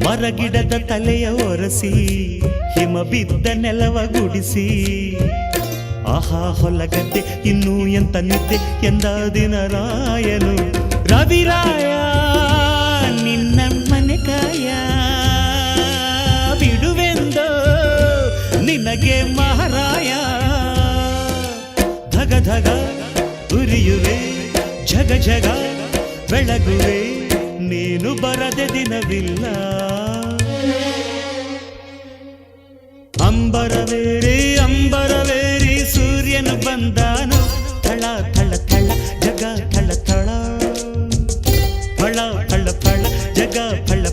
ಮರಗಿಡದ ತಲೆಯ ಒರೆಸಿ ಹಿಮ ಬಿದ್ದ ನೆಲವ ಗುಡಿಸಿ ಆಹಾ ಹೊಲಗದ್ದೆ ಇನ್ನೂ ಎಂತ ನಿದ್ದೆ ಎಂದ ದಿನರಾಯನು ರವಿರಾಯ ನಿನ್ನ ಮನೆ ಕಾಯ ಬಿಡುವೆಂದೋ ನಿನಗೆ ಮಹಾರಾಯ ಧಗ ಧಗ ಉರಿಯುವೆ ಜಗ ಜಗ ಬೆಳಗುವೆ ನೀನು ಬರದೆ ದಿನವಿಲ್ಲ ಅಂಬರವೇರಿ ಸೂರ್ಯನು ಬಂದಾನು ಥಳ ಥಳ ಥಳ ಜಗ ಥಳ ಥಳ ಫಳ ಫಳ ಫಳ ಜಗ ಫಳ